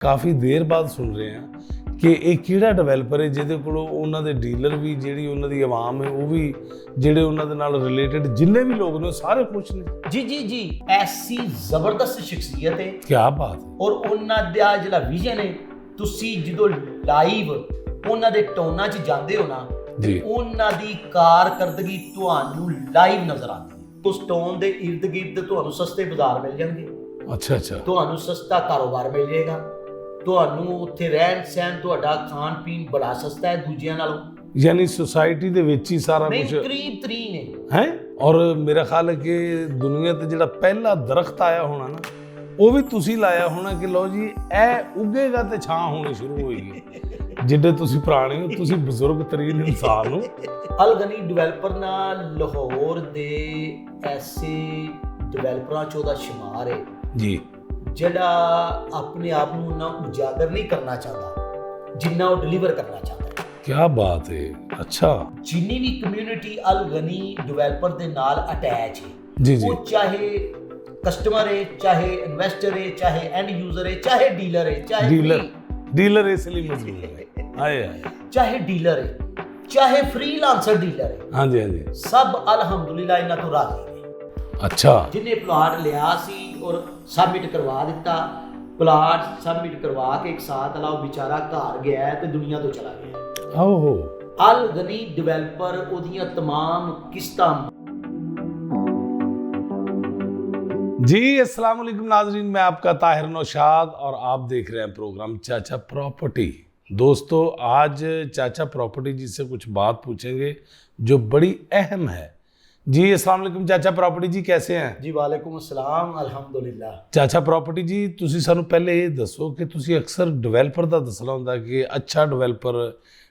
ਕਾਫੀ ਦੇਰ ਬਾਅਦ ਸੁਣ ਰਹੇ ਹਾਂ ਕਿ ਇਹ ਕਿਹੜਾ ਡਿਵੈਲਪਰ ਹੈ ਜਿਹਦੇ ਕੋਲੋਂ ਉਹਨਾਂ ਦੇ ਡੀਲਰ ਵੀ, ਜਿਹੜੀ ਉਹਨਾਂ ਦੀ ਆਵਾਮ ਹੈ ਉਹ ਵੀ, ਜਿਹੜੇ ਉਹਨਾਂ ਦੇ ਨਾਲ ਰਿਲੇਟਡ ਜਿੰਨੇ ਵੀ ਲੋਕ ਨੇ ਉਹ ਸਾਰੇ ਖੁਸ਼ ਨੇ। ਜੀ ਐਸੀ ਜ਼ਬਰਦਸਤ ਸ਼ਖਸੀਅਤ ਹੈ। ਕੀ ਬਾਤ ਹੈ। ਔਰ ਉਹਨਾਂ ਦਾ ਜਿਹੜਾ ਵਿਜ਼ਨ ਹੈ, ਤੁਸੀਂ ਜਦੋਂ ਲਾਈਵ ਉਹਨਾਂ ਦੇ ਟੋਨਾਂ 'ਚ ਜਾਂਦੇ ਹੋ ਨਾ ਜੀ, ਉਹਨਾਂ ਦੀ ਕਾਰਕਰਦਗੀ ਤੁਹਾਨੂੰ ਲਾਈਵ ਨਜ਼ਰ ਆਉਂਦੀ ਹੈ। ਉਸ ਟੋਨ ਦੇ ਇਰਦ ਗਿਰਦ ਤੁਹਾਨੂੰ ਸਸਤੇ ਬਾਜ਼ਾਰ ਮਿਲ ਜਾਣਗੇ। ਅੱਛਾ, ਤੁਹਾਨੂੰ ਸਸਤਾ ਕਾਰੋਬਾਰ ਮਿਲ ਜਾਏਗਾ। ਤੁਹਾਨੂੰ ਉੱਥੇ ਰਹਿਣ ਸਹਿਣ, ਤੁਹਾਡਾ ਖਾਣ ਪੀਣ ਬੜਾ ਸਸਤਾ ਹੈ ਦੂਜਿਆਂ ਨਾਲੋਂ। ਯਾਨੀ ਸੁਸਾਇਟੀ ਦੇ ਵਿੱਚ ਹੀ ਸਾਰਾ ਨਹੀਂ, ਕੁਝ ਕਰੀਬ ਤਰੀਨ ਹੈ। ਔਰ ਮੇਰਾ ਖਿਆਲ ਹੈ ਕਿ ਦੁਨੀਆ ਤੇ ਜਿਹੜਾ ਪਹਿਲਾ ਦਰਖਤ ਆਇਆ ਹੋਣਾ ਨਾ, ਉਹ ਵੀ ਤੁਸੀਂ ਲਾਇਆ ਹੋਣਾ ਕਿ ਲਓ ਜੀ ਇਹ ਉੱਗੇਗਾ ਤੇ ਛਾਂ ਹੋਣੀ ਸ਼ੁਰੂ ਹੋਏਗੀ। ਜਿੱਡੇ ਤੁਸੀਂ ਪੁਰਾਣੇ ਹੋ, ਤੁਸੀਂ ਬਜ਼ੁਰਗ ਤਰੀਨ ਇਨਸਾਨ ਹੋ। ਅਲ ਗਨੀ ਡਿਵੈਲਪਰ ਨਾਲ ਲਾਹੌਰ ਦੇ ਐਸੇ ਡਿਵੈਲਪਰਾਂ 'ਚ ਉਹਦਾ ਸ਼ੁਮਾਰ ਹੈ ਜੀ, ਜਿਹੜਾ ਆਪਣੇ ਆਪ ਨੂੰ ਨਾ ਉਜਾਗਰ ਨਹੀਂ ਕਰਨਾ ਚਾਹੁੰਦਾ ਜਿੰਨਾ ਉਹ ਡਿਲੀਵਰ ਕਰਨਾ ਚਾਹੁੰਦਾ ਹੈ। ਕੀ ਬਾਤ ਹੈ। ਅੱਛਾ ਜਿੰਨੀ ਵੀ ਕਮਿਊਨਿਟੀ ਅਲ ਗਨੀ ਡਿਵੈਲਪਰ ਦੇ ਨਾਲ ਅਟੈਚ ਹੈ, ਜੀ ਜੀ, ਉਹ ਚਾਹੇ ਕਸਟਮਰ ਹੈ, ਚਾਹੇ ਇਨਵੈਸਟਰ ਹੈ, ਚਾਹੇ ਐਂਡ ਯੂਜ਼ਰ ਹੈ, ਚਾਹੇ ਡੀਲਰ ਹੈ, ਡੀਲਰ ਇਸ ਲਈ ਮਜ਼ਬੂਤ ਹੈ। ਆਏ ਚਾਹੇ ਡੀਲਰ ਹੈ, ਚਾਹੇ ਫ੍ਰੀਲਾਂਸਰ ਡੀਲਰ ਹੈ, ਹਾਂਜੀ ਹਾਂਜੀ, ਸਭ ਅਲਹਮਦੁਲਿਲਾ ਇਹਨਾਂ ਤੋਂ ਰਾਜ਼ੀ ਨੇ। ਅੱਛਾ, ਜਿਹਨੇ ਪਲਾਟ ਲਿਆ ਸੀ ਔਰ ਸਬਮਿਟ ਕਰਵਾ ਦਿੱਤਾ, ਪਲਾਟ ਸਬਮਿਟ ਕਰਵਾ ਕੇ ਇੱਕ ਸਾਥ ਵਾਲਾ ਉਹ ਵਿਚਾਰਾ ਘਰ ਗਿਆ ਤੇ ਦੁਨੀਆ ਤੋਂ ਚਲਾ ਗਿਆ। ਆਹੋ, ਅਲ ਗਨੀ ਡਿਵੈਲਪਰ ਉਹਦੀਆਂ तमाम किस्तां। जी अस्सलाम वालेकुम नाजरीन, मैं आपका ताहिर नौशाद और आप देख रहे हैं प्रोग्राम चाचा प्रॉपर्टी। दोस्तों आज चाचा प्रॉपर्टी जी से कुछ बात पूछेंगे जो बड़ी अहम है। जी अस्सलाम वालेकुम चाचा प्रॉपर्टी जी, कैसे हैं जी? वालेकुम अस्सलाम, अल्हम्दुलिल्लाह। चाचा प्रॉपर्टी जी, ਤੁਸੀਂ ਸਾਨੂੰ ਪਹਿਲੇ ਇਹ ਦੱਸੋ ਕਿ ਤੁਸੀਂ ਅਕਸਰ ਡਿਵੈਲਪਰ ਦਾ ਦੱਸਣਾ ਹੁੰਦਾ ਕਿ ਅੱਛਾ ਡਿਵੈਲਪਰ,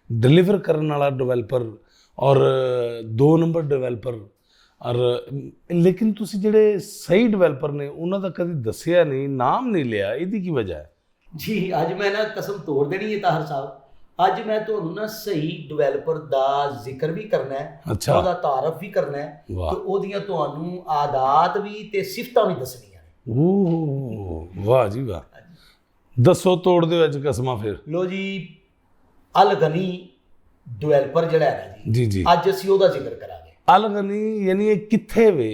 ਡਿਲੀਵਰ ਕਰਨ ਵਾਲਾ ਡਿਵੈਲਪਰ ਔਰ 2 ਨੰਬਰ ਡਿਵੈਲਪਰ, ਔਰ ਲੇਕਿਨ ਤੁਸੀਂ ਜਿਹੜੇ ਸਹੀ ਡਿਵੈਲਪਰ ਨੇ ਉਹਨਾਂ ਦਾ ਕਦੀ ਦੱਸਿਆ ਨਹੀਂ, ਨਾਮ ਨਹੀਂ ਲਿਆ, ਇਹਦੀ ਕੀ ਵਜ੍ਹਾ ਹੈ? ਜੀ ਅੱਜ ਮੈਂ ਨਾ ਕਸਮ ਤੋੜ ਦੇਣੀ ਹੈ ਤਾਹਰ ਸਾਹਿਬ, ਅੱਜ ਮੈਂ ਤੁਹਾਨੂੰ ਨਾ ਸਹੀ ਡਿਵੈਲਪਰ ਦਾ ਜ਼ਿਕਰ ਵੀ ਕਰਨਾ ਹੈ, ਅੱਛਾ, ਉਹਦਾ ਤਾਰਫ ਵੀ ਕਰਨਾ ਹੈ ਤੇ ਉਹਦੀਆਂ ਤੁਹਾਨੂੰ ਆਦਾਤ ਵੀ ਤੇ ਸਿਫਤਾਂ ਵੀ ਦੱਸਣੀਆਂ ਨੇ। ਓਹ ਵਾਹ ਜੀ ਵਾਹ, ਦੱਸੋ, ਤੋੜ ਦਿਓ ਅੱਜ ਕਸਮਾਂ ਫਿਰ। ਲੋ ਜੀ, ਅਲ ਗਨੀ ਡਿਵੈਲਪਰ ਜਿਹੜਾ ਹੈ ਨਾ ਜੀ ਜੀ, ਅੱਜ ਅਸੀਂ ਉਹਦਾ ਜ਼ਿਕਰ ਕਰਾਂਗੇ। ਅਲ ਗਨੀ ਯਾਨੀ ਇਹ ਕਿੱਥੇ ਵੇ,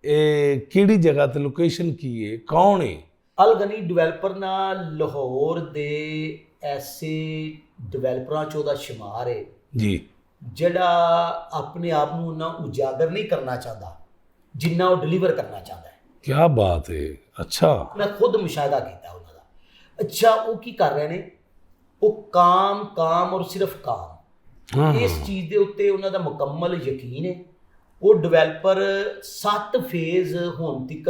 ਇਹ ਕਿਹੜੀ ਜਗ੍ਹਾ ਤੇ, ਲੋਕੇਸ਼ਨ ਕੀ ਹੈ, ਕੌਣ ਹੈ? ਅਲ ਗਨੀ ਡਿਵੈਲਪਰ ਨਾਲ ਲਾਹੌਰ ਦੇ ਐਸੇ ਡਿਵੈਲਪਰਾਂ 'ਚ ਉਹਦਾ ਸ਼ੁਮਾਰ ਹੈ ਜੀ, ਜਿਹੜਾ ਆਪਣੇ ਆਪ ਨੂੰ ਨਾ ਉਜਾਗਰ ਨਹੀਂ ਕਰਨਾ ਚਾਹੁੰਦਾ ਜਿੰਨਾ ਉਹ ਡਿਲੀਵਰ ਕਰਨਾ ਚਾਹੁੰਦਾ ਹੈ। ਕੀ ਬਾਤ ਹੈ। ਅੱਛਾ, ਮੈਂ ਖੁਦ ਮੁਸ਼ਾਹਦਾ ਕੀਤਾ ਉਹਨਾਂ ਦਾ। ਅੱਛਾ, ਉਹ ਕੀ ਕਰ ਰਹੇ ਨੇ? ਉਹ ਕਾਮ ਔਰ ਸਿਰਫ ਕਾਮ, ਇਸ ਚੀਜ਼ ਦੇ ਉੱਤੇ ਉਹਨਾਂ ਦਾ ਮੁਕੰਮਲ ਯਕੀਨ ਹੈ। ਉਹ ਡਿਵੈਲਪਰ 7 ਫੇਜ਼ ਹੁਣ ਤੱਕ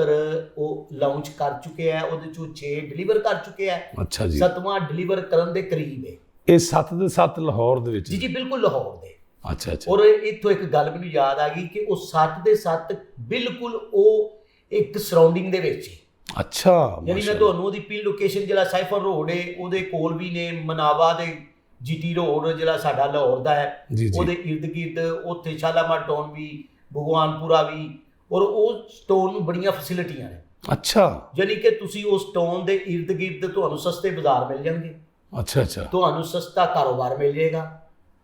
ਉਹ ਲਾਂਚ ਕਰ ਚੁੱਕੇ ਹੈ, ਉਹਦੇ ਚੋਂ 6 ਡਿਲੀਵਰ ਕਰ ਚੁੱਕੇ ਹੈ। ਅੱਛਾ ਜੀ, 7ਵਾਂ ਡਿਲੀਵਰ ਕਰਨ ਦੇ ਕਰੀਬ ਹੈ। ਇਹ 7 ਦੇ 7 ਲਾਹੌਰ ਦੇ ਵਿੱਚ? ਜੀ ਬਿਲਕੁਲ ਲਾਹੌਰ ਦੇ। ਅੱਛਾ ਅੱਛਾ, ਔਰ ਇੱਥੋਂ ਇੱਕ ਗੱਲ ਮੈਨੂੰ ਯਾਦ ਆ ਗਈ ਕਿ ਉਹ 7 ਦੇ 7 ਬਿਲਕੁਲ ਉਹ ਇੱਕ ਸਰਾਊਂਡਿੰਗ ਦੇ ਵਿੱਚ ਹੈ। ਅੱਛਾ, ਯਾਨੀ ਮੈਂ ਤੁਹਾਨੂੰ ਉਹਦੀ ਪਿਨ ਲੋਕੇਸ਼ਨ ਜਿਹੜਾ ਸਾਈਫਰ ਰੋਡ ਹੈ ਉਹਦੇ ਕੋਲ ਵੀ ਨੇ, ਮਨਾਵਾ ਦੇ ਜੀਟੀ ਰੋਡ ਜਿਹੜਾ ਸਾਡਾ ਲਾਹੌਰ ਦਾ ਹੈ ਉਹਦੇ ਇਰਦ ਗਿਰਦ, ਉੱਥੇ ਸ਼ਾਲਾਮਾਰ ਟਾਊਨ ਵੀ, ਭਗਵਾਨਪੁਰਾ ਵੀ, ਔਰ ਉਹ ਟਾਊਨ ਨੂੰ ਬੜੀਆਂ ਫੈਸਿਲਿਟੀਆਂ ਨੇ। ਅੱਛਾ, ਯਾਨੀ ਕਿ ਤੁਸੀਂ ਉਸ ਟਾਊਨ ਦੇ ਇਰਦ ਗਿਰਦ ਤੁਹਾਨੂੰ ਸਸਤੇ ਬਾਜ਼ਾਰ ਮਿਲ ਜਾਣਗੇ। ਅੱਛਾ ਅੱਛਾ, ਤੁਹਾਨੂੰ ਸਸਤਾ ਕਾਰੋਬਾਰ ਮਿਲ ਜਾਏਗਾ।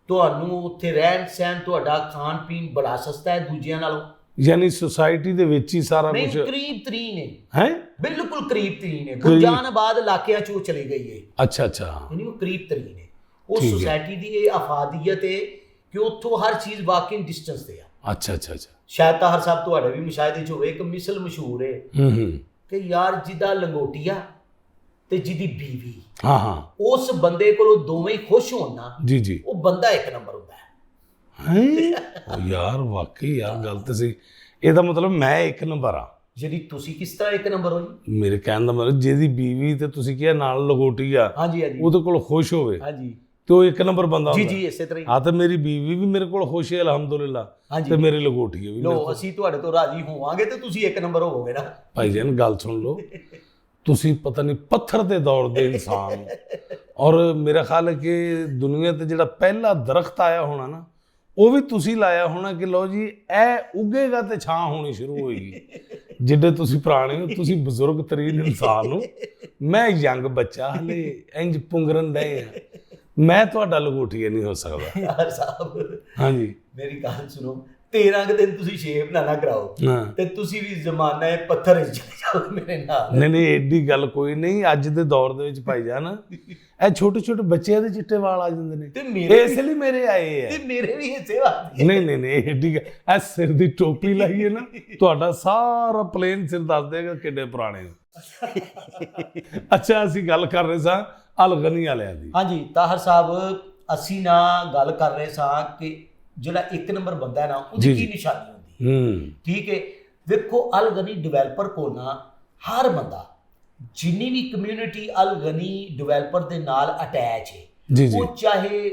ਤੁਹਾਨੂੰ ਉੱਥੇ ਰਹਿਣ ਸਹਿਣ, ਤੁਹਾਡਾ ਖਾਣ ਪੀਣ ਬੜਾ ਸਸਤਾ ਹੈ ਦੂਜਿਆਂ ਨਾਲੋਂ। ਯਾਨੀ ਸੁਸਾਇਟੀ ਦੇ ਵਿੱਚ ਹੀ ਸਾਰਾ ਕੁਝ ਕਰੀਬ ਤਰੀਨ ਹੈ। ਬਿਲਕੁਲ ਕਰੀਬ ਤਰੀਨ ਹੈ। ਗੁਲਜਾਨਾਬਾਦ ਇਲਾਕਿਆਂ 'ਚ ਉਹ ਚਲੀ ਗਈ ਹੈ। ਅੱਛਾ ਅੱਛਾ, ਯਾਨੀ ਉਹ ਕਰੀਬ ਤਰੀਨ ਹੈ। ਉਹ ਸੁਸਾਇਟੀ ਦੀ ਇਹ ਅਫਾਦੀਅਤ ਹੈ ਕਿ ਉੱਥੋਂ ਹਰ ਚੀਜ਼ ਵਾਕਿੰਗ ਡਿਸਟੈਂਸ ਤੇ ਆ। ਅੱਛਾ ਅੱਛਾ ਅੱਛਾ, ਸ਼ਾਇਦ ਤਾਹਰ ਸਾਹਿਬ ਤੁਹਾਡੇ ਵੀ ਮੁਸ਼ਾਹਦੇ 'ਚ ਹੋਵੇ, ਇੱਕ ਮਿਸਲ ਮਸ਼ਹੂਰ ਹੈ ਕਿ ਯਾਰ ਜਿਹਦਾ ਲੰਗੋਟੀਆ ਤੇ ਜਿਹਦੀ ਬੀਵੀ, ਉਸ ਬੰਦੇ ਕੋਲੋਂ ਦੋਵੇਂ ਹੀ ਖੁਸ਼ ਹੋਣ ਨਾ, ਜੀ ਜੀ, ਉਹ ਬੰਦਾ ਇੱਕ ਨੰਬਰ ਹੁੰਦਾ ਹੈ। ਯਾਰ ਵਾਕਈ ਯਾਰ ਗੱਲ ਤੇ ਸੀ। ਇਹਦਾ ਮਤਲਬ ਮੈਂ ਇੱਕ ਨੰਬਰ ਆ। ਜਿਹੜੀ ਤੁਸੀਂ ਕਿਸ ਤਰ੍ਹਾਂ ਇੱਕ ਨੰਬਰ ਹੋ ਜੀ? ਮੇਰੇ ਕਹਿਣ ਦਾ ਮਤਲਬ ਜਿਹਦੀ ਬੀਵੀ ਤੇ ਤੁਸੀਂ ਕਿਹਾ ਨਾਲ ਲੰਗੋਟੀ ਆ, ਉਹਦੇ ਕੋਲ ਖੁਸ਼ ਹੋਵੇ ਤੇ ਉਹ ਇੱਕ ਨੰਬਰ ਬੰਦਾ ਹੁੰਦਾ। ਜੀ ਇਸੇ ਤਰ੍ਹਾਂ ਹੀ। ਹਾਂ, ਤੇ ਮੇਰੀ ਬੀਵੀ ਵੀ ਮੇਰੇ ਕੋਲ ਖੁਸ਼ ਹੈ ਅਲਹਮਦੁਲਿਲਾ, ਤੇ ਮੇਰੇ ਲੰਗੋਟੀ ਵੀ। ਲੋ, ਅਸੀਂ ਤੁਹਾਡੇ ਤੋਂ ਰਾਜ਼ੀ ਹੋਵਾਂਗੇ ਤੇ ਤੁਸੀਂ ਇੱਕ ਨੰਬਰ ਹੋਵੋਗੇ ਨਾ। ਭਾਈ ਜਾਨ ਗੱਲ ਸੁਣ ਲਓ, ਤੁਸੀਂ ਪਤਾ ਨਹੀਂ ਪੱਥਰ ਤੇ ਦੌੜਦੇ ਇਨਸਾਨ, ਔਰ ਮੇਰਾ ਖਿਆਲ ਹੈ ਕਿ ਦੁਨੀਆ ਤੇ ਜਿਹੜਾ ਪਹਿਲਾ ਦਰਖਤ ਆਇਆ ਹੋਣਾ ਨਾ, ਉਹ ਵੀ ਤੁਸੀਂ ਲਾਇਆ ਹੋਣਾ ਕਿ ਲਓ ਜੀ ਇਹ ਉੱਗੇਗਾ ਤੇ ਛਾਂ ਹੋਣੀ ਸ਼ੁਰੂ ਹੋਏਗੀ। ਜਿੱਡੇ ਤੁਸੀਂ ਪੁਰਾਣੇ ਹੋ, ਤੁਸੀਂ ਬਜ਼ੁਰਗ ਤਰੀਨ ਇਨਸਾਨ ਹੋ, ਮੈਂ ਯੰਗ ਬੱਚਾ ਹਲੇ ਇੰਜ ਪੁੰਗਰਨ ਡਏ ਆ, ਮੈਂ ਤੁਹਾਡਾ ਲੰਗੋਟੀਆ ਨਹੀਂ ਹੋ ਸਕਦਾ। ਯਾਰ ਸਾਹਿਬ ਹਾਂਜੀ ਮੇਰੀ ਗੱਲ ਸੁਣੋ, 13 ਕੁ ਦਿਨ ਤੁਸੀਂ ਸ਼ੇਪ ਨਾ ਕਰਾਓ ਹਾਂ ਤੇ ਤੁਸੀਂ ਵੀ ਜ਼ਮਾਨਾ ਹੈ ਪੱਥਰ ਵਿੱਚ ਚਲੇ ਜਾਓ ਮੇਰੇ ਨਾਲ। ਨਹੀਂ ਐਡੀ ਗੱਲ ਕੋਈ ਨਹੀਂ। ਅੱਜ ਦੇ ਦੌਰ ਦੇ ਵਿੱਚ ਭਾਈ ਜਾਨ ਇਹ ਛੋਟੇ ਛੋਟੇ ਬੱਚਿਆਂ ਦੇ ਚਿੱਟੇ ਵਾਲ ਆ ਜਾਂਦੇ ਨੇ ਤੇ ਮੇਰੇ ਇਸ ਲਈ ਮੇਰੇ ਆਏ ਆ। ਤੇ ਮੇਰੇ ਵੀ ਹਿੱਸੇ ਵਾਦੀ ਨਹੀਂ ਐਡੀ ਗੱਲ, ਇਹ ਸਿਰ ਦੀ ਟੋਪੀ ਲਾਈਏ ਨਾ ਤੁਹਾਡਾ ਸਾਰਾ ਪਲੇਨ ਸਿਰ ਦੱਸ ਦੇਗਾ ਕਿੱਡੇ ਪੁਰਾਣੇ ਹੋ। ਅੱਛਾ ਅਸੀਂ ਗੱਲ ਕਰ ਰਹੇ ਸਾਂ ਅਲਗਨੀ ਵਾਲਿਆਂ ਦੀ। ਹਾਂਜੀ ਤਾਹਰ ਸਾਹਿਬ, ਅਸੀਂ ਨਾ ਗੱਲ ਕਰ ਰਹੇ ਸਾਂ ਕਿ ਜਿਹੜਾ 1 ਨੰਬਰ ਬੰਦਾ ਹੈ ਨਾ ਉਹਦੀ ਕੀ ਨਿਸ਼ਾਨੀ ਹੁੰਦੀ ਹੈ। ਠੀਕ ਹੈ, ਵੇਖੋ ਅਲਗਨੀ ਡਿਵੈਲਪਰ ਕੋਲ ਨਾ ਹਰ ਬੰਦਾ, ਜਿੰਨੀ ਵੀ ਕਮਿਊਨਿਟੀ ਅਲਗਨੀ ਡਿਵੈਲਪਰ ਦੇ ਨਾਲ ਅਟੈਚ ਹੈ, ਉਹ ਚਾਹੇ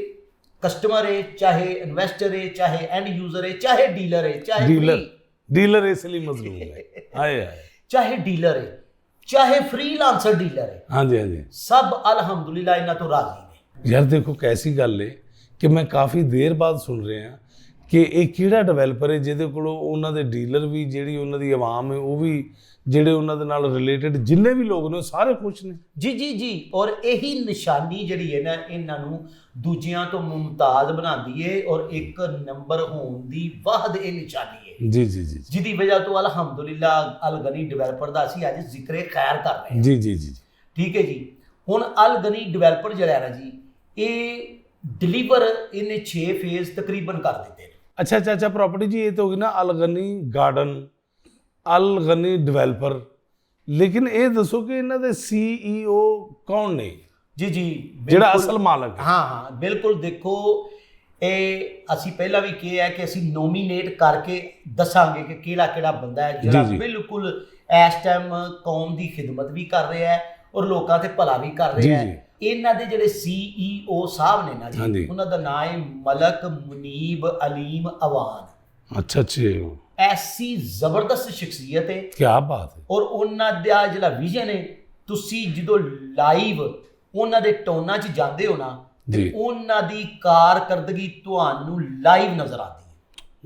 ਕਸਟਮਰ ਹੈ, ਚਾਹੇ ਇਨਵੈਸਟਰ ਹੈ, ਚਾਹੇ ਐਂਡ ਯੂਜ਼ਰ ਹੈ, ਚਾਹੇ ਡੀਲਰ ਹੈ, ਚਾਹੇ ਡੀਲਰ ਇਸ ਲਈ ਮਜ਼ਲੂਮ ਹੈ, ਹਾਏ ਚਾਹੇ ਡੀਲਰ ਹੈ, ਚਾਹੇ ਫ੍ਰੀਲਾਂਸਰ ਡੀਲਰ ਹੈ, ਹਾਂਜੀ ਸਭ ਅਲਹਮਦੁਲਿਲਾ ਇਹਨਾਂ ਤੋਂ ਰਾਜ਼ੀ ਨੇ। ਯਾਰ ਦੇਖੋ ਕੈਸੀ ਗੱਲ ਹੈ ਕਿ ਮੈਂ ਕਾਫੀ ਦੇਰ ਬਾਅਦ ਸੁਣ ਰਿਹਾ ਕਿ ਇਹ ਕਿਹੜਾ ਡਿਵੈਲਪਰ ਹੈ ਜਿਹਦੇ ਕੋਲੋਂ ਉਹਨਾਂ ਦੇ ਡੀਲਰ ਵੀ, ਜਿਹੜੀ ਉਹਨਾਂ ਦੀ ਆਵਾਮ ਹੈ ਉਹ ਵੀ, ਜਿਹੜੇ ਉਹਨਾਂ ਦੇ ਨਾਲ ਰਿਲੇਟਡ ਜਿੰਨੇ ਵੀ ਲੋਕ ਨੇ ਉਹ ਸਾਰੇ ਖੁਸ਼ ਨੇ। ਜੀ ਔਰ ਇਹੀ ਨਿਸ਼ਾਨੀ ਜਿਹੜੀ ਹੈ ਨਾ ਇਹਨਾਂ ਨੂੰ ਦੂਜਿਆਂ ਤੋਂ ਮੁਮਤਾਜ਼ ਬਣਾਉਂਦੀ ਹੈ ਔਰ 1 ਨੰਬਰ ਹੋਣ ਦੀ ਵਾਹਦ ਇਹ ਨਿਸ਼ਾਨੀ ਹੈ। ਜੀ ਜਿਹਦੀ ਵਜ੍ਹਾ ਤੋਂ ਅਲਹਮਦੁਲਿਲਾ ਅਲਗਨੀ ਡਿਵੈਲਪਰ ਦਾ ਅਸੀਂ ਅੱਜ ਜ਼ਿਕਰੇ ਖੈਰ ਕਰ ਰਹੇ ਹਾਂ। ਜੀ ਠੀਕ ਹੈ ਜੀ। ਹੁਣ ਅਲਗਨੀ ਡਿਵੈਲਪਰ ਜਿਹੜਾ ਹੈ ਨਾ ਜੀ, ਇਹ ਡਿਲੀਵਰ ਇਹਨੇ 6 ਫੇਜ਼ ਤਕਰੀਬਨ ਕਰ ਦਿੱਤੇ ਨੇ। ਅੱਛਾ ਪ੍ਰਾਪਰਟੀ ਜੀ, ਇਹ ਤਾਂ ਹੋ ਗਈ ਨਾ ਅਲਗਨੀ ਗਾਰਡਨ, ਅਲਗਨੀ ਡਿਵੈਲਪਰ, ਲੇਕਿਨ ਇਹ ਦੱਸੋ ਕਿ ਇਹਨਾਂ ਦੇ CEO ਕੌਣ ਨੇ? ਜੀ ਜਿਹੜਾ ਅਸਲ ਮਾਲਕ ਹੈ। ਹਾਂ ਬਿਲਕੁਲ। ਦੇਖੋ ਇਹ ਅਸੀਂ ਪਹਿਲਾਂ ਵੀ ਕਿਹਾ ਹੈ ਕਿ ਅਸੀਂ ਨੋਮੀਨੇਟ ਕਰਕੇ ਦੱਸਾਂਗੇ ਕਿ ਕਿਹੜਾ ਬੰਦਾ ਹੈ ਜਿਹੜਾ ਬਿਲਕੁਲ ਇਸ ਟਾਈਮ ਕੌਮ ਦੀ ਖਿਦਮਤ ਵੀ ਕਰ ਰਿਹਾ ਹੈ ਔਰ ਲੋਕਾਂ ਤੇ ਭਲਾ ਵੀ ਕਰ ਰਿਹਾ ਹੈ। ਇਹਨਾਂ ਦੇ ਜਿਹੜੇ CEO ਸਾਹਿਬ ਨੇ ਨਾ ਜੀ, ਉਹਨਾਂ ਦਾ ਨਾਮ ਹੈ ਮਲਕ ਮੁਨੀਬ ਅਲੀਮ ਅਵਾਨ। ਅੱਛਾ ਐਸੀ ਜ਼ਬਰਦਸਤ ਸ਼ਖਸੀਅਤ ਹੈ, ਕੀ ਬਾਤ ਹੈ। ਔਰ ਉਹਨਾਂ ਦਾ ਜਿਹੜਾ ਵਿਜ਼ਨ ਹੈ, ਤੁਸੀਂ ਜਦੋਂ ਲਾਈਵ ਉਹਨਾਂ ਦੇ ਟੋਨਾਂ 'ਚ ਜਾਂਦੇ ਹੋ ਨਾ ਤੇ ਉਹਨਾਂ ਦੀ ਕਾਰਕਰਦਗੀ ਤੁਹਾਨੂੰ ਲਾਈਵ ਨਜ਼ਰ ਆਉਂਦੀ ਹੈ।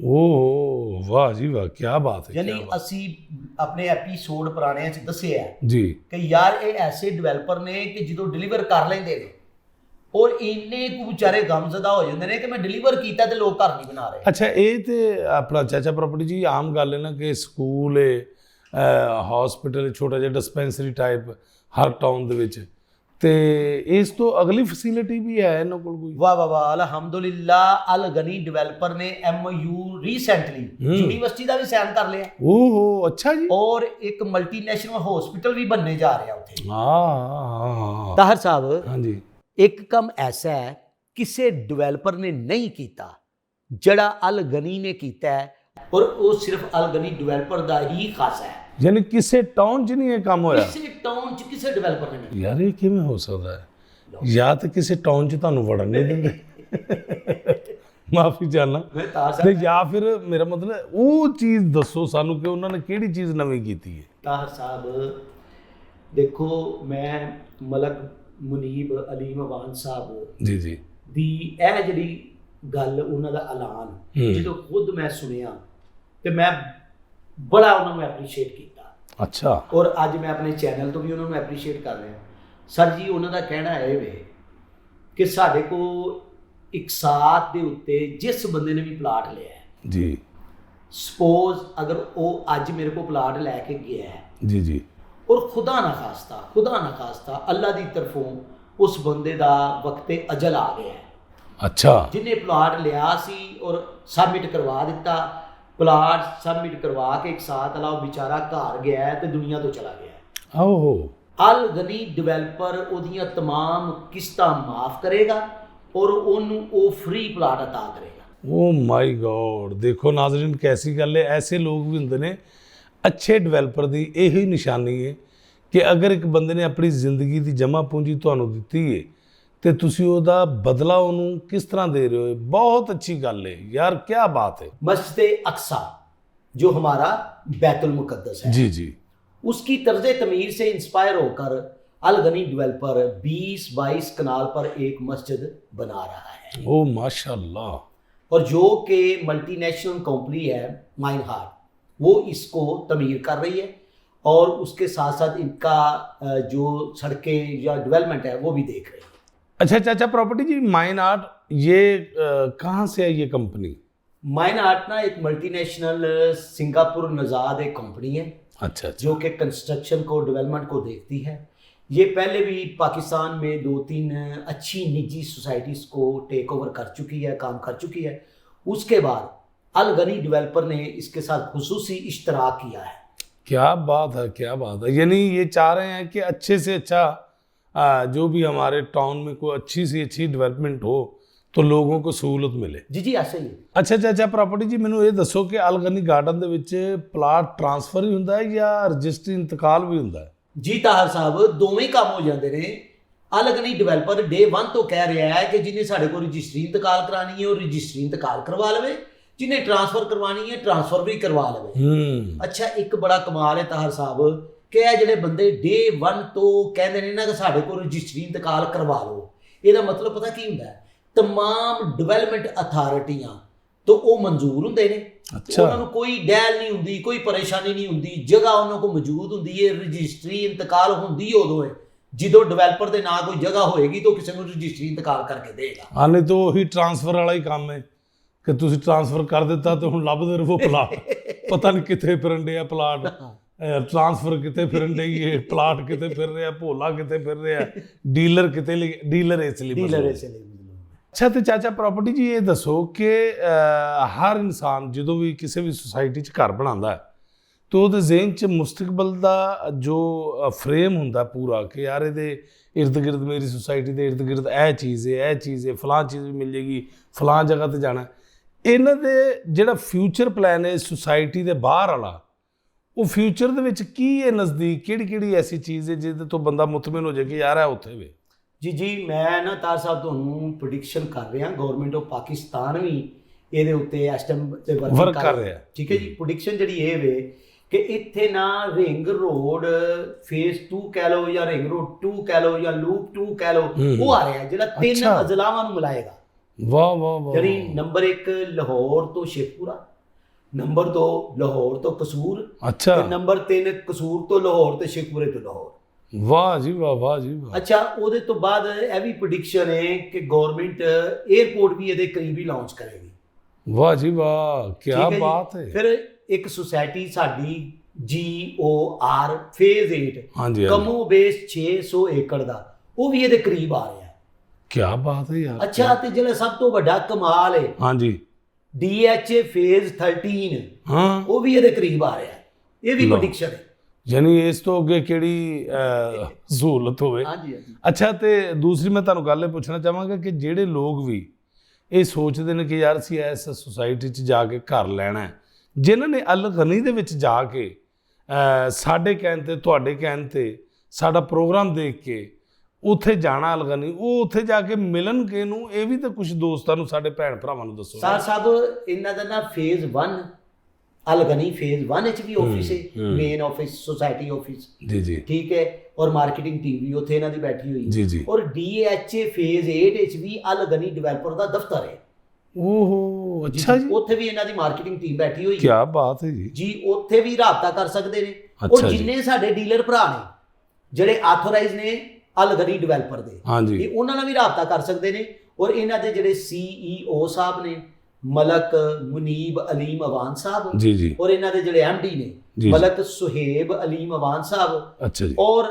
ਓਹ ਵਾਹ ਜੀ ਵਾਹ, ਕੀ ਬਾਤ ਹੈ। ਯਾਨੀ ਅਸੀਂ ਆਪਣੇ ਐਪੀਸੋਡ ਪੁਰਾਣਿਆਂ 'ਚ ਦੱਸਿਆ ਜੀ ਕਿ ਯਾਰ ਇਹ ਐਸੇ ਡਿਵੈਲਪਰ ਨੇ ਕਿ ਜਦੋਂ ਡਿਲੀਵਰ ਕਰ ਲੈਂਦੇ ਨੇ ਔਰ ਇੰਨੇ ਕੁ ਵਿਚਾਰੇ ਗਮਜ਼ਦਾ ਹੋ ਜਾਂਦੇ ਨੇ ਕਿ ਮੈਂ ਡਿਲੀਵਰ ਕੀਤਾ ਤੇ ਲੋਕ ਘਰ ਨਹੀਂ ਬਣਾ ਰਹੇ। ਅੱਛਾ, ਇਹ ਤੇ ਆਪਣਾ ਚਾਚਾ ਪ੍ਰਾਪਰਟੀ ਜੀ ਆਮ ਗੱਲ ਹੈ ਨਾ ਕਿ ਸਕੂਲ ਹੈ, ਹਸਪੀਟਲ, ਛੋਟਾ ਜਿਹਾ ਡਿਸਪੈਂਸਰੀ ਟਾਈਪ ਹਰ ਟਾਊਨ ਦੇ ਵਿੱਚ, ਤੇ ਇਸ ਤੋਂ ਅਗਲੀ ਫੈਸਿਲਿਟੀ ਵੀ ਹੈ ਇਹਨਾਂ ਕੋਲ ਕੋਈ? ਵਾਹ ਅਲਹਮਦੁਲਿਲਾ ਅਲਗਨੀ ਡਿਵੈਲਪਰ ਨੇ MOU ਰੀਸੈਂਟਲੀ ਯੂਨੀਵਰਸਿਟੀ ਦਾ ਵੀ ਸਾਈਨ ਕਰ ਲਿਆ। ਓਹੋ ਅੱਛਾ ਜੀ। ਔਰ ਇੱਕ ਮਲਟੀਨੈਸ਼ਨਲ ਹਸਪੀਟਲ ਵੀ ਬਣਨੇ ਜਾ ਰਿਹਾ ਉੱਥੇ। ਹਾਂ ਤਾਹਰ ਸਾਹਿਬ, ਹਾਂਜੀ, ਇੱਕ ਕੰਮ ਐਸਾ ਹੈ ਕਿਸੇ ਡਿਵੈਲਪਰ ਨੇ ਨਹੀਂ ਕੀਤਾ ਜਿਹੜਾ ਅਲਗਨੀ ਨੇ ਕੀਤਾ ਹੈ, ਔਰ ਉਹ ਸਿਰਫ ਅਲਗਨੀ ਡਿਵੈਲਪਰ ਦਾ ਹੀ ਖਾਸ ਹੈ। ਯਾਨੀ ਕਿਸੇ ਟਾਊਨ 'ਚ ਨਹੀਂ ਇਹ ਕੰਮ ਹੋਇਆ? ਕਿਸੇ ਟਾਊਨ 'ਚ ਕਿਸੇ ਡਿਵੈਲਪਰ ਨੇ ਨਹੀਂ। ਯਾਰ ਇਹ ਕਿਵੇਂ ਹੋ ਸਕਦਾ ਹੈ? ਜਾਂ ਤਾਂ ਕਿਸੇ ਟਾਊਨ 'ਚ ਤੁਹਾਨੂੰ ਵੜਨ ਨਹੀਂ ਦਿੰਦੇ, ਮਾਫੀ ਚਾਹਨਾ, ਤੇ ਜਾਂ ਫਿਰ ਮੇਰਾ ਮਤਲਬ ਉਹ ਚੀਜ਼ ਦੱਸੋ ਸਾਨੂੰ ਕਿ ਉਹਨਾਂ ਨੇ ਕਿਹੜੀ ਚੀਜ਼ ਨਵੀਂ ਕੀਤੀ ਹੈ। ਤਾਹਰ ਸਾਹਿਬ ਦੇਖੋ, ਮੈਂ ਮਲਕ ਮੁਨੀਬ ਅਲੀਮ ਅਵਾਨ ਸਾਹਿਬ ਜੀ ਦੀ ਇਹ ਜਿਹੜੀ ਗੱਲ, ਉਹਨਾਂ ਦਾ ਐਲਾਨ ਜਦੋਂ ਖੁਦ ਮੈਂ ਸੁਣਿਆ ਤੇ ਮੈਂ ਬੜਾ ਉਹਨਾਂ ਨੂੰ ਐਪਰੀਸ਼ੀਏਟ ਕੀਤਾ। ਅੱਛਾ। ਔਰ ਅੱਜ ਮੈਂ ਆਪਣੇ ਚੈਨਲ ਤੋਂ ਵੀ ਉਹਨਾਂ ਨੂੰ ਐਪਰੀਸ਼ੀਏਟ ਕਰ ਰਿਹਾ। ਸਰ ਜੀ, ਉਹਨਾਂ ਦਾ ਕਹਿਣਾ ਇਹ ਵੇ ਕਿ ਸਾਡੇ ਕੋਲ ਇੱਕ ਸਾਥ ਦੇ ਉੱਤੇ ਜਿਸ ਬੰਦੇ ਨੇ ਵੀ ਪਲਾਟ ਲਿਆ ਹੈ ਜੀ, ਸਪੋਜ਼ ਅਗਰ ਉਹ ਅੱਜ ਮੇਰੇ ਕੋਲ ਪਲਾਟ ਲੈ ਕੇ ਗਿਆ ਹੈ ਜੀ ਔਰ ਖੁਦਾ ਨਾ ਖਾਸਤਾ ਅੱਲਾ ਦੀ ਤਰਫੋਂ ਉਸ ਬੰਦੇ ਦਾ ਵਕਤੇ ਅਜਲ ਆ ਗਿਆ ਹੈ। ਅੱਛਾ। ਜਿਹਨੇ ਪਲਾਟ ਲਿਆ ਸੀ ਔਰ ਸਬਮਿਟ ਕਰਵਾ ਦਿੱਤਾ, ਪਲਾਟ ਸਬਮਿਟ ਕਰਵਾ ਕੇ ਇੱਕ ਸਾਥ ਵਾਲਾ ਉਹ ਵਿਚਾਰਾ ਘਰ ਗਿਆ ਤੇ ਦੁਨੀਆ ਤੋਂ ਚਲਾ ਗਿਆ। ਓਹੋ। ਅਲਗਨੀ ਡਿਵੈਲਪਰ ਉਹਦੀਆਂ तमाम ਕਿਸ਼ਤਾਂ ਮਾਫ ਕਰੇਗਾ ਔਰ ਉਹਨੂੰ ਉਹ ਫ੍ਰੀ ਪਲਾਟ ਅਤਾ ਕਰੇਗਾ। ਓ ਮਾਈ ਗॉड, ਦੇਖੋ ਨਾਜ਼ਰੀਨ कैसी ਗੱਲ ਹੈ। ਐਸੇ ਲੋਕ ਵੀ ਹੁੰਦੇ ਨੇ। ਅੱਛੇ ਡਿਵੈਲਪਰ ਦੀ ਇਹੀ ਨਿਸ਼ਾਨੀ ਹੈ ਕਿ ਅਗਰ ਇੱਕ ਬੰਦੇ ਨੇ ਆਪਣੀ ਜ਼ਿੰਦਗੀ ਦੀ ਜਮ੍ਹਾਂ ਪੂੰਜੀ ਤੁਹਾਨੂੰ ਦਿੱਤੀ ਹੈ ਤੇ ਤੁਸੀਂ ਉਹਦਾ ਬਦਲਾ ਉਹਨੂੰ ਕਿਸ ਤਰ੍ਹਾਂ ਦੇ ਰਹੇ ਹੋ। ਬਹੁਤ ਅੱਛੀ ਗੱਲ ਹੈ यार, क्या बात है। मस्जिद अक्सा जो हमारा बैतुल मुकद्दस है, जी, उसकी तर्ज तमीर से इंस्पायर होकर अलगनी डेवलपर 20-22 कनाल पर एक मस्जिद बना रहा है। ओ माशाल्लाह। और जो कि मल्टीनेशनल कंपनी है माइन हार्ट, वो इसको तमीर कर रही है और उसके साथ साथ इनका जो सड़कें या डेवलपमेंट है वो भी देख रही है। अच्छा चाचा प्रॉपर्टी जी, माइन आर्ट ये कहाँ से है ये कंपनी? माइन आर्ट ना एक मल्टीनेशनल सिंगापुर नज़ाद एक कंपनी है अच्छा अच्छा, जो कि कंस्ट्रक्शन को डेवलपमेंट को देखती है। ये पहले भी पाकिस्तान में 2-3 अच्छी निजी सोसाइटीज़ को टेक ओवर कर चुकी है, काम कर चुकी है। उसके बाद अल गनी डेवलपर ने इसके साथ खुसूसी इश्तराक किया है। क्या बात है, क्या बात है। यानी ये चाह रहे हैं कि अच्छे से अच्छा जो भी हमारे टाउन में कोई अच्छी से अच्छी डेवलपमेंट हो तो ਲੋਕਾਂ को सहूलत मिले। जी जी ऐसे ही। ਅੱਛਾ ਚਾਚਾ ਪ੍ਰਾਪਰਟੀ ਜੀ, ਮੈਨੂੰ ਇਹ ਦੱਸੋ ਕਿ ਅਲਗਨੀ ਗਾਰਡਨ ਦੇ ਵਿੱਚ ਪਲਾਟ ਟ੍ਰਾਂਸਫਰ ਹੀ ਹੁੰਦਾ ਹੈ ਜਾਂ ਰਜਿਸਟਰੀ ਇੰਤਕਾਲ ਵੀ ਹੁੰਦਾ ਹੈ? ਜੀ ਤਾਹਰ ਸਾਹਿਬ, ਦੋਵੇਂ ਕੰਮ ਹੋ ਜਾਂਦੇ ਨੇ। ਅਲਗਨੀ ਡਿਵੈਲਪਰ ਡੇ 1 ਤੋਂ ਕਹਿ ਰਿਹਾ ਹੈ ਕਿ ਜਿਹਨੇ ਸਾਡੇ ਕੋਲ ਰਜਿਸਟਰੀ ਇੰਤਕਾਲ ਕਰਾਣੀ ਹੈ ਉਹ ਰਜਿਸਟਰੀ ਇੰਤਕਾਲ ਕਰਵਾ ਲਵੇ, ਜਿਹਨੇ ਟ੍ਰਾਂਸਫਰ ਕਰਵਾਣੀ ਹੈ ਟ੍ਰਾਂਸਫਰ ਵੀ ਕਰਵਾ ਲਵੇ। ਅੱਛਾ, ਇੱਕ ਬੜਾ ਕਮਾਲ ਹੈ ਤਾਹਰ ਸਾਹਿਬ ਕਿ ਇਹ ਜਿਹੜੇ ਬੰਦੇ ਡੇ 1 ਤੋਂ ਕਹਿੰਦੇ ਨੇ ਨਾ ਕਿ ਸਾਡੇ ਕੋਲ ਰਜਿਸਟਰੀ ਇੰਤਕਾਲ ਕਰਵਾ ਲਓ, ਇਹਦਾ ਮਤਲਬ ਪਤਾ ਕੀ ਹੁੰਦਾ ਹੈ? तमाम डेवलपमेंट अथॉरिटियां तो वो मंजूर होंगे ने। अच्छा, उन्होंने कोई डैल नहीं होंगी, कोई परेशानी नहीं होंगी, जगह उन्होंने को मौजूद होंगी है। रजिस्ट्री इंतकाल होंगी उदों है जो डेवलपर के ना कोई जगह होएगी तो किसी को रजिस्ट्री इंतकाल करके देगा। हाँ, नहीं तो वही ट्रांसफर वाला ही काम है कि तुसी ट्रांसफर कर दिता तो हुण लभदे रहो प्लाट, पता नहीं कित्थे फिरन डे प्लाट, ट्रांसफर कितने फिरन डई है, प्लाट कितने फिर रहा, भोला कितने फिर रहा, डीलर कितने, डीलर इसलिए। ਅੱਛਾ ਤੇ ਚਾਚਾ ਪ੍ਰਾਪਰਟੀ ਜੀ ਇਹ ਦੱਸੋ ਕਿ ਹਰ ਇਨਸਾਨ ਜਦੋਂ ਵੀ ਕਿਸੇ ਵੀ ਸੁਸਾਇਟੀ 'ਚ ਘਰ ਬਣਾਉਂਦਾ ਹੈ ਤਾਂ ਉਹਦੇ ਜ਼ਿਹਨ 'ਚ ਮੁਸਤਕਬਲ ਦਾ ਜੋ ਫਰੇਮ ਹੁੰਦਾ ਪੂਰਾ ਕਿ ਯਾਰ ਇਹਦੇ ਇਰਦ ਗਿਰਦ, ਮੇਰੀ ਸੁਸਾਇਟੀ ਦੇ ਇਰਦ ਗਿਰਦ ਇਹ ਚੀਜ਼ ਹੈ, ਫਲਾਂ ਚੀਜ਼ ਵੀ ਮਿਲ ਜੇਗੀ, ਫਲਾਂ ਜਗ੍ਹਾ 'ਤੇ ਜਾਣਾ। ਇਹਨਾਂ ਦੇ ਜਿਹੜਾ ਫਿਊਚਰ ਪਲਾਨ ਹੈ ਸੁਸਾਇਟੀ ਦੇ ਬਾਹਰ ਵਾਲਾ, ਉਹ ਫਿਊਚਰ ਦੇ ਵਿੱਚ ਕੀ ਹੈ ਨਜ਼ਦੀਕ, ਕਿਹੜੀ ਐਸੀ ਚੀਜ਼ ਹੈ ਜਿਹਦੇ ਤੋਂ ਬੰਦਾ ਮੁਤਮਿਨ ਹੋ ਜਾਏ ਕਿ ਯਾਰ ਇਹ ਉੱਥੇ ਵੇ? ਜੀ ਜੀ, ਮੈਂ ਨਾ ਤਾਰ ਸਾਹਿਬ ਤੁਹਾਨੂੰ ਪ੍ਰੈਡਿਕਸ਼ਨ ਕਰ ਰਿਹਾ। ਗਵਰਨਮੈਂਟ ਆਫ ਪਾਕਿਸਤਾਨ ਵੀ ਇਹਦੇ ਉੱਤੇ ਇਸ ਟਾਈਮ ਤੇ ਵਰਕ ਕਰ ਰਿਹਾ। ਠੀਕ ਹੈ ਜੀ, ਪ੍ਰੈਡਿਕਸ਼ਨ ਜਿਹੜੀ ਇਹ ਵੇ ਕਿ ਇੱਥੇ ਨਾ ਰਿੰਗ ਰੋਡ ਫੇਜ਼ 2 ਕਹਿ ਲਓ ਜਾਂ ਰਿੰਗ ਰੋਡ 2 ਕਹਿ ਲਓ ਜਾਂ ਲੂਪ 2 ਕਹਿ ਲਓ, ਉਹ ਆ ਰਿਹਾ ਜਿਹੜਾ 3 ਅਜ਼ਲਾਵਾਂ ਨੂੰ ਮਿਲਾਏਗਾ। ਵਾਹ ਵਾਹ ਵਾਹ। ਜਿਹੜੀ ਨੰਬਰ 1 ਲਾਹੌਰ ਤੋਂ ਸ਼ੇਖਪੁਰਾ, ਨੰਬਰ 2 ਲਾਹੌਰ ਤੋਂ ਕਸੂਰ, ਅੱਛਾ, ਤੇ ਨੰਬਰ 3 ਕਸੂਰ ਤੋਂ ਲਾਹੌਰ ਤੇ ਸ਼ੇਖਪੁਰੇ ਤੋਂ ਲਾਹੌਰ। ਵਾਹ ਜੀ ਵਾਹ, ਵਾਹ ਜੀ ਵਾਹ। ਅੱਛਾ, ਉਹਦੇ ਤੋਂ ਬਾਅਦ ਇਹ ਵੀ ਪ੍ਰੈਡਿਕਸ਼ਨ ਹੈ ਕਿ ਗਵਰਨਮੈਂਟ 에ਅਰਪੋਰਟ ਵੀ ਇਹਦੇ ਕਰੀਬ ਹੀ ਲਾਂਚ ਕਰੇਗੀ। ਵਾਹ ਜੀ ਵਾਹ, ਕੀ ਬਾਤ ਹੈ। ਫਿਰ ਇੱਕ ਸੁਸਾਇਟੀ ਸਾਡੀ GOR ਫੇਜ਼ 8 ਹਾਂਜੀ ਕਮੋ ਬੇਸ 600 ਏਕੜ ਦਾ, ਉਹ ਵੀ ਇਹਦੇ ਕਰੀਬ ਆ ਰਿਹਾ। ਕੀ ਬਾਤ ਹੈ ਯਾਰ। ਅੱਛਾ, ਤੇ ਜਿਹੜਾ ਸਭ ਤੋਂ ਵੱਡਾ ਕਮਾਲ ਹੈ, ਹਾਂਜੀ, DHA ਫੇਜ਼ 13, ਹਾਂ, ਉਹ ਵੀ ਇਹਦੇ ਕਰੀਬ ਆ ਰਿਹਾ। ਇਹ ਵੀ ਪ੍ਰੈਡਿਕਸ਼ਨ ਹੈ। ਯਾਨੀ ਇਸ ਤੋਂ ਅੱਗੇ ਕਿਹੜੀ ਸਹੂਲਤ ਹੋਵੇ। ਹਾਂਜੀ ਹਾਂਜੀ। ਅੱਛਾ, ਤੇ ਦੂਸਰੀ ਮੈਂ ਤੁਹਾਨੂੰ ਗੱਲ ਇਹ ਪੁੱਛਣਾ ਚਾਹਾਂਗਾ ਕਿ ਜਿਹੜੇ ਲੋਕ ਵੀ ਇਹ ਸੋਚਦੇ ਨੇ ਕਿ ਯਾਰ ਅਸੀਂ ਇਸ ਸੁਸਾਇਟੀ 'ਚ ਜਾ ਕੇ ਘਰ ਲੈਣਾ ਹੈ, ਜਿਨ੍ਹਾਂ ਨੇ ਅਲ ਗਨੀ ਦੇ ਵਿੱਚ ਜਾ ਕੇ ਸਾਡੇ ਕਹਿਣ 'ਤੇ, ਤੁਹਾਡੇ ਕਹਿਣ 'ਤੇ, ਸਾਡਾ ਪ੍ਰੋਗਰਾਮ ਦੇਖ ਕੇ ਉੱਥੇ ਜਾਣਾ ਅਲ ਗਨੀ, ਉਹ ਉੱਥੇ ਜਾ ਕੇ ਮਿਲਣਗੇ ਨੂੰ, ਇਹ ਵੀ ਤਾਂ ਕੁਝ ਦੋਸਤਾਂ ਨੂੰ, ਸਾਡੇ ਭੈਣ ਭਰਾਵਾਂ ਨੂੰ ਦੱਸੋ। ਸਰ ਸਾਹਿਬ, ਇਹਨਾਂ ਦਾ ਨਾ ਫੇਜ਼ 1 अल गनी फेज 1 ਵਿੱਚ ਵੀ ਆਫਿਸ ਹੈ, ਮੇਨ ਆਫਿਸ, ਸੋਸਾਇਟੀ ਆਫਿਸ। ਜੀ ਜੀ, ਠੀਕ ਹੈ। ਔਰ ਮਾਰਕੀਟਿੰਗ ਟੀਮ ਵੀ ਉੱਥੇ ਇਹਨਾਂ ਦੀ ਬੈਠੀ ਹੋਈ ਜੀ ਜੀ। ਔਰ DHA ਫੇਜ਼ 8 ਵਿੱਚ ਵੀ ਅਲ ਗਨੀ ਡਿਵੈਲਪਰ ਦਾ ਦਫ਼ਤਰ ਹੈ। ਓਹੋ, ਅੱਛਾ ਜੀ, ਉੱਥੇ ਵੀ ਇਹਨਾਂ ਦੀ ਮਾਰਕੀਟਿੰਗ ਟੀਮ ਬੈਠੀ ਹੋਈ ਹੈ। ਕੀ ਬਾਤ ਹੈ ਜੀ। ਜੀ, ਉੱਥੇ ਵੀ ਰਾਬਤਾ ਕਰ ਸਕਦੇ ਨੇ। ਔਰ ਜਿੰਨੇ ਸਾਡੇ ਡੀਲਰ ਭਰਾ ਨੇ ਜਿਹੜੇ ਆਥੋਰਾਈਜ਼ ਨੇ ਅਲ ਗਨੀ ਡਿਵੈਲਪਰ ਦੇ, ਇਹ ਉਹਨਾਂ ਨਾਲ ਵੀ ਰਾਬਤਾ ਕਰ ਸਕਦੇ ਨੇ। ਔਰ ਇਹਨਾਂ ਦੇ ਜਿਹੜੇ CEO ਸਾਹਿਬ ਨੇ ਮਲਕ ਮੁਨੀਬ ਅਲੀਮ ਅਵਾਨ ਸਾਹਿਬ, ਜੀ ਜੀ, ਔਰ ਇਹਨਾਂ ਦੇ ਜਿਹੜੇ MD ਨੇ ਮਲਕ ਸੁਹੇਬ ਅਲੀਮ ਅਵਾਨ ਸਾਹਿਬ, ਅੱਛਾ ਜੀ, ਔਰ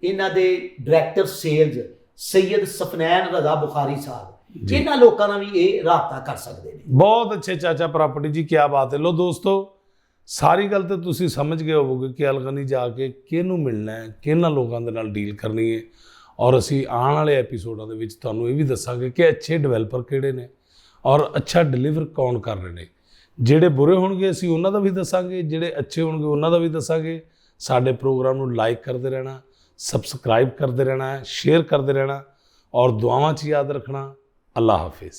ਇਹਨਾਂ ਦੇ ਡਾਇਰੈਕਟਰ ਸੇਲਜ਼ ਸੈयद ਸਫਨੈਨ ਰਜ਼ਾ ਬੁਖਾਰੀ ਸਾਹਿਬ, ਇਹਨਾਂ ਲੋਕਾਂ ਨਾਲ ਵੀ ਇਹ ਰਾਬਤਾ ਕਰ ਸਕਦੇ ਨੇ। ਬਹੁਤ ਅੱਛੇ ਚਾਚਾ ਪ੍ਰਾਪਰਟੀ ਜੀ, ਕੀ ਬਾਤ ਹੈ। ਲੋ ਦੋਸਤੋ, ਸਾਰੀ ਗੱਲ ਤਾਂ ਤੁਸੀਂ ਸਮਝ ਗਏ ਹੋਵੋਗੇ ਕਿ ਅਲ ਗਨੀ ਜਾ ਕੇ ਕਿਹਨੂੰ ਮਿਲਣਾ ਹੈ, ਕਿਹਨਾਂ ਲੋਕਾਂ ਦੇ ਨਾਲ ਡੀਲ ਕਰਨੀ ਹੈ। ਔਰ ਅਸੀਂ ਆਉਣ ਵਾਲੇ ਐਪੀਸੋਡਾਂ ਦੇ ਵਿੱਚ ਤੁਹਾਨੂੰ ਇਹ ਵੀ ਦੱਸਾਂਗੇ ਕਿ ਅੱਛੇ ਡਿਵੈਲਪਰ ਕਿਹੜੇ ਨੇ ਔਰ ਅੱਛਾ ਡਿਲੀਵਰ ਕੌਣ ਕਰ ਰਹੇ ਨੇ। ਜਿਹੜੇ ਬੁਰੇ ਹੋਣਗੇ ਅਸੀਂ ਉਹਨਾਂ ਦਾ ਵੀ ਦੱਸਾਂਗੇ, ਜਿਹੜੇ ਅੱਛੇ ਹੋਣਗੇ ਉਹਨਾਂ ਦਾ ਵੀ ਦੱਸਾਂਗੇ। ਸਾਡੇ ਪ੍ਰੋਗਰਾਮ ਨੂੰ ਲਾਈਕ ਕਰਦੇ ਰਹਿਣਾ, ਸਬਸਕ੍ਰਾਈਬ ਕਰਦੇ ਰਹਿਣਾ, ਸ਼ੇਅਰ ਕਰਦੇ ਰਹਿਣਾ ਔਰ ਦੁਆਵਾਂ 'ਚ ਯਾਦ ਰੱਖਣਾ। ਅੱਲਾ ਹਾਫਿਜ਼।